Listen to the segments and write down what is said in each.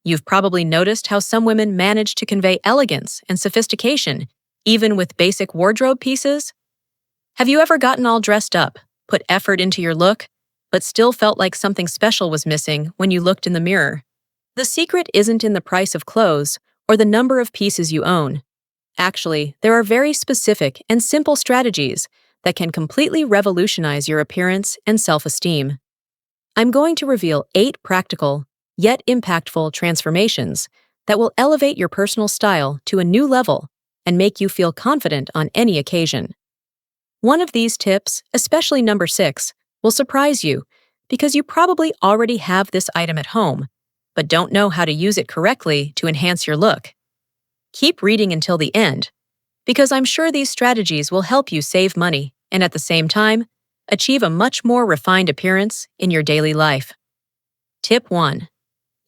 You've probably noticed how some women manage to convey elegance and sophistication, even with basic wardrobe pieces. Have you ever gotten all dressed up, put effort into your look, but still felt like something special was missing when you looked in the mirror? The secret isn't in the price of clothes or the number of pieces you own. Actually, there are very specific and simple strategies that can completely revolutionize your appearance and self-esteem. I'm going to reveal 8 practical, yet impactful transformations that will elevate your personal style to a new level and make you feel confident on any occasion. One of these tips, especially number 6, will surprise you because you probably already have this item at home, but don't know how to use it correctly to enhance your look. Keep reading until the end, because I'm sure these strategies will help you save money and at the same time, achieve a much more refined appearance in your daily life. Tip 1.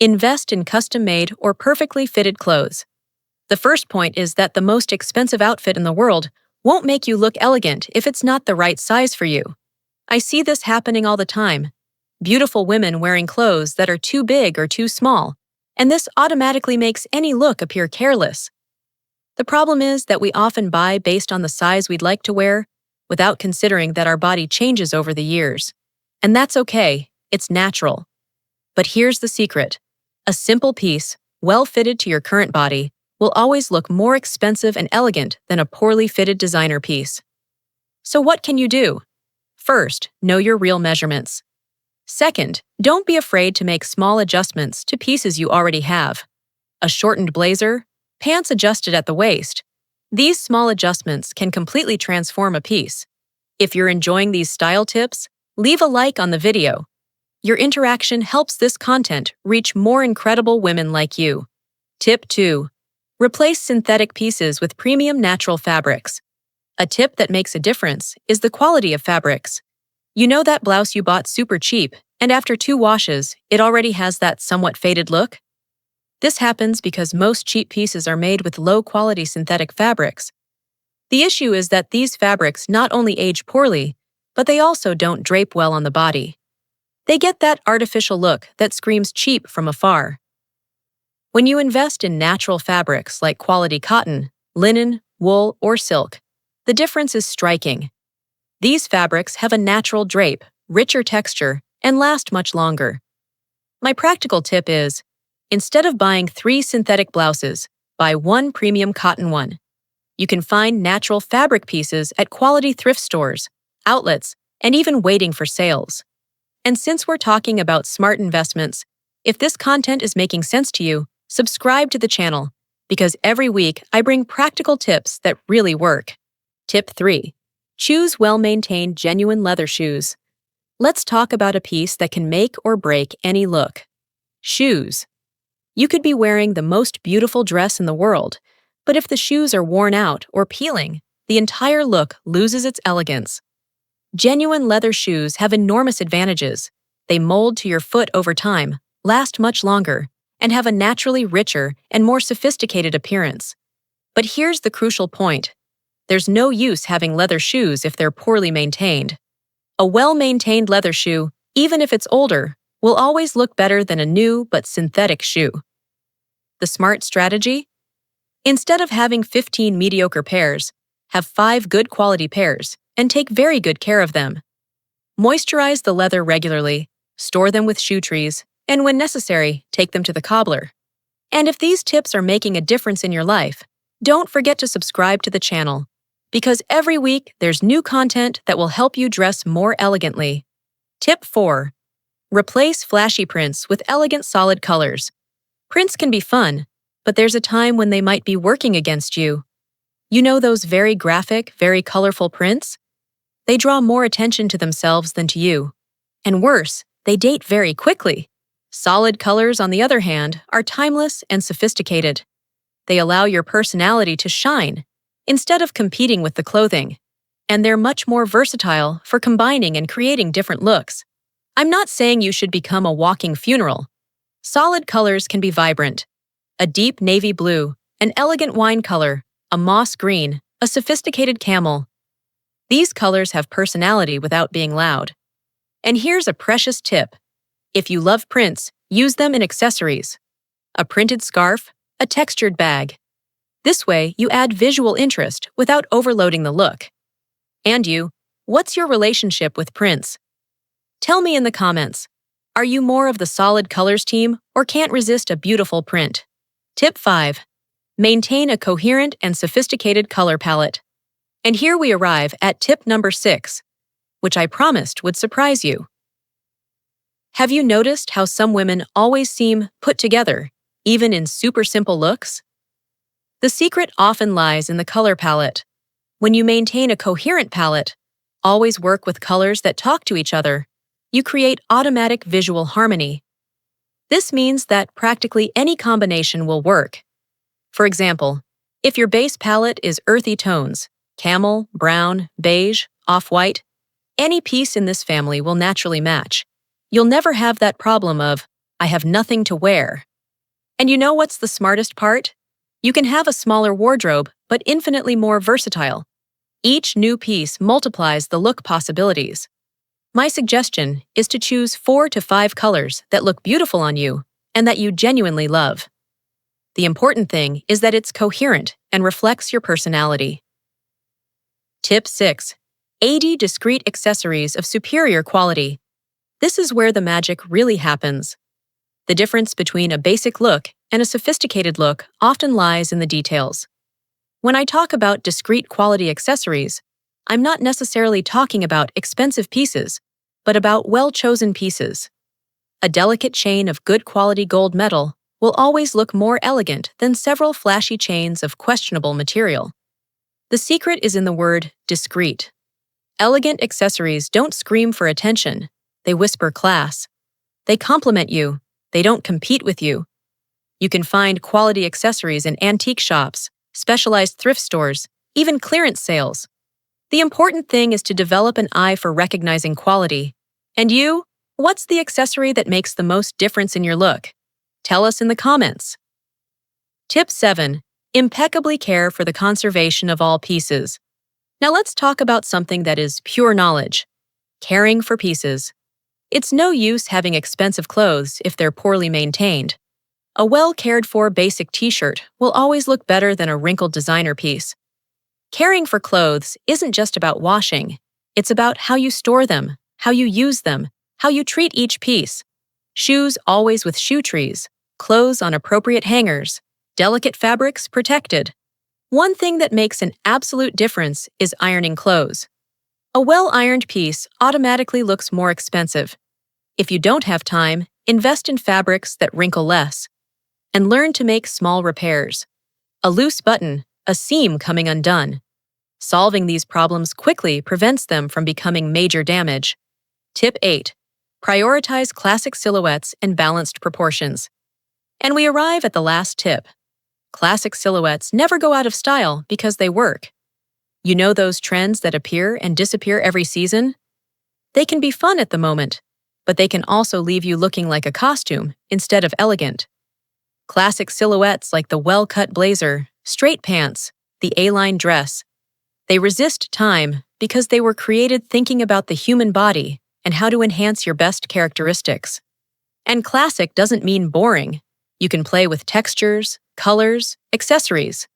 Invest in custom-made or perfectly fitted clothes. The first point is that the most expensive outfit in the world won't make you look elegant if it's not the right size for you. I see this happening all the time. Beautiful women wearing clothes that are too big or too small, and this automatically makes any look appear careless. The problem is that we often buy based on the size we'd like to wear, without considering that our body changes over the years. And that's okay, it's natural. But here's the secret. A simple piece, well fitted to your current body, will always look more expensive and elegant than a poorly fitted designer piece. So what can you do? First, know your real measurements. Second, don't be afraid to make small adjustments to pieces you already have. A shortened blazer, pants adjusted at the waist. These small adjustments can completely transform a piece. If you're enjoying these style tips, leave a like on the video. Your interaction helps this content reach more incredible women like you. Tip 2. Replace synthetic pieces with premium natural fabrics. A tip that makes a difference is the quality of fabrics. You know that blouse you bought super cheap, and after 2 washes, it already has that somewhat faded look? This happens because most cheap pieces are made with low-quality synthetic fabrics. The issue is that these fabrics not only age poorly, but they also don't drape well on the body. They get that artificial look that screams cheap from afar. When you invest in natural fabrics like quality cotton, linen, wool, or silk, the difference is striking. These fabrics have a natural drape, richer texture, and last much longer. My practical tip is, instead of buying 3 synthetic blouses, buy 1 premium cotton one. You can find natural fabric pieces at quality thrift stores, outlets, and even waiting for sales. And since we're talking about smart investments, if this content is making sense to you, subscribe to the channel, because every week I bring practical tips that really work. Tip 3. Choose well-maintained genuine leather shoes. Let's talk about a piece that can make or break any look. Shoes. You could be wearing the most beautiful dress in the world, but if the shoes are worn out or peeling, the entire look loses its elegance. Genuine leather shoes have enormous advantages. They mold to your foot over time, last much longer, and have a naturally richer and more sophisticated appearance. But here's the crucial point. There's no use having leather shoes if they're poorly maintained. A well-maintained leather shoe, even if it's older, will always look better than a new but synthetic shoe. The smart strategy? Instead of having 15 mediocre pairs, have 5 good quality pairs and take very good care of them. Moisturize the leather regularly, store them with shoe trees, and when necessary, take them to the cobbler. And if these tips are making a difference in your life, don't forget to subscribe to the channel, because every week there's new content that will help you dress more elegantly. Tip 4. Replace flashy prints with elegant solid colors. Prints can be fun, but there's a time when they might be working against you. You know those very graphic, very colorful prints? They draw more attention to themselves than to you. And worse, they date very quickly. Solid colors, on the other hand, are timeless and sophisticated. They allow your personality to shine, instead of competing with the clothing. And they're much more versatile for combining and creating different looks. I'm not saying you should become a walking funeral. Solid colors can be vibrant. A deep navy blue, an elegant wine color, a moss green, a sophisticated camel. These colors have personality without being loud. And here's a precious tip. If you love prints, use them in accessories. a printed scarf, a textured bag. This way, you add visual interest without overloading the look. And you, what's your relationship with prints? Tell me in the comments. Are you more of the solid colors team or can't resist a beautiful print? Tip 5. Maintain a coherent and sophisticated color palette. And here we arrive at tip number 6, which I promised would surprise you. Have you noticed how some women always seem put together, even in super simple looks? The secret often lies in the color palette. When you maintain a coherent palette, always work with colors that talk to each other, you create automatic visual harmony. This means that practically any combination will work. For example, if your base palette is earthy tones, camel, brown, beige, off-white, any piece in this family will naturally match. You'll never have that problem of, I have nothing to wear. And you know what's the smartest part? You can have a smaller wardrobe, but infinitely more versatile. Each new piece multiplies the look possibilities. My suggestion is to choose 4 to 5 colors that look beautiful on you and that you genuinely love. The important thing is that it's coherent and reflects your personality. Tip 6. 80 discreet accessories of superior quality. This is where the magic really happens. The difference between a basic look and a sophisticated look often lies in the details. When I talk about discreet quality accessories, I'm not necessarily talking about expensive pieces, but about well-chosen pieces. A delicate chain of good quality gold metal will always look more elegant than several flashy chains of questionable material. The secret is in the word discreet. Elegant accessories don't scream for attention, they whisper class. They complement you, they don't compete with you. You can find quality accessories in antique shops, specialized thrift stores, even clearance sales. The important thing is to develop an eye for recognizing quality. And you, what's the accessory that makes the most difference in your look? Tell us in the comments. Tip 7. Impeccably care for the conservation of all pieces. Now let's talk about something that is pure knowledge. Caring for pieces. It's no use having expensive clothes if they're poorly maintained. A well-cared-for basic t-shirt will always look better than a wrinkled designer piece. Caring for clothes isn't just about washing. It's about how you store them, how you use them, how you treat each piece. Shoes always with shoe trees, clothes on appropriate hangers, delicate fabrics protected. One thing that makes an absolute difference is ironing clothes. A well-ironed piece automatically looks more expensive. If you don't have time, invest in fabrics that wrinkle less. And learn to make small repairs. A loose button, a seam coming undone. Solving these problems quickly prevents them from becoming major damage. Tip 8. Prioritize classic silhouettes and balanced proportions. And we arrive at the last tip. Classic silhouettes never go out of style because they work. You know those trends that appear and disappear every season? They can be fun at the moment, but they can also leave you looking like a costume instead of elegant. Classic silhouettes like the well-cut blazer, straight pants, the A-line dress. They resist time because they were created thinking about the human body and how to enhance your best characteristics. And classic doesn't mean boring. You can play with textures, colors, accessories.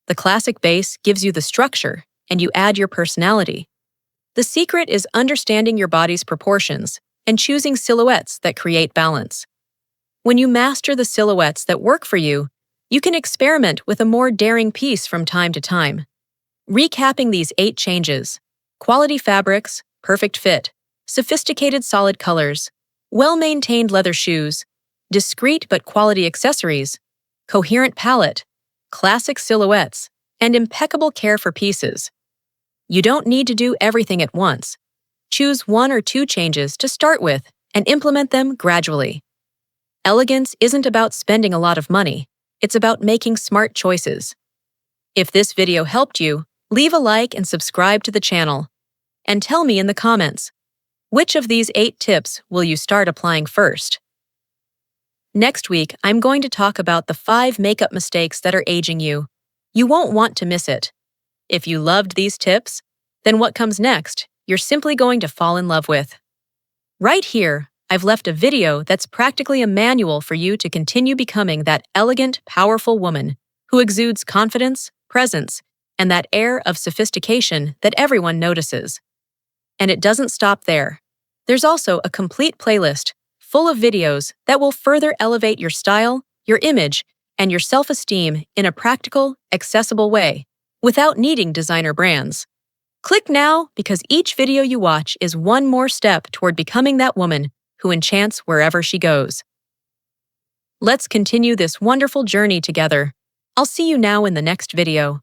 The classic base gives you the structure, and you add your personality. The secret is understanding your body's proportions and choosing silhouettes that create balance. When you master the silhouettes that work for you, you can experiment with a more daring piece from time to time. Recapping these 8 changes: quality fabrics, perfect fit, sophisticated solid colors, well-maintained leather shoes, discreet but quality accessories, coherent palette, classic silhouettes, and impeccable care for pieces. You don't need to do everything at once. Choose 1 or 2 changes to start with and implement them gradually. Elegance isn't about spending a lot of money. It's about making smart choices. If this video helped you, leave a like and subscribe to the channel. And tell me in the comments, which of these 8 tips will you start applying first? Next week, I'm going to talk about the 5 makeup mistakes that are aging you. You won't want to miss it. If you loved these tips, then what comes next, you're simply going to fall in love with. Right here, I've left a video that's practically a manual for you to continue becoming that elegant, powerful woman who exudes confidence, presence, and that air of sophistication that everyone notices. And it doesn't stop there. There's also a complete playlist full of videos that will further elevate your style, your image, and your self-esteem in a practical, accessible way, without needing designer brands. Click now because each video you watch is one more step toward becoming that woman who enchants wherever she goes. Let's continue this wonderful journey together. I'll see you now in the next video.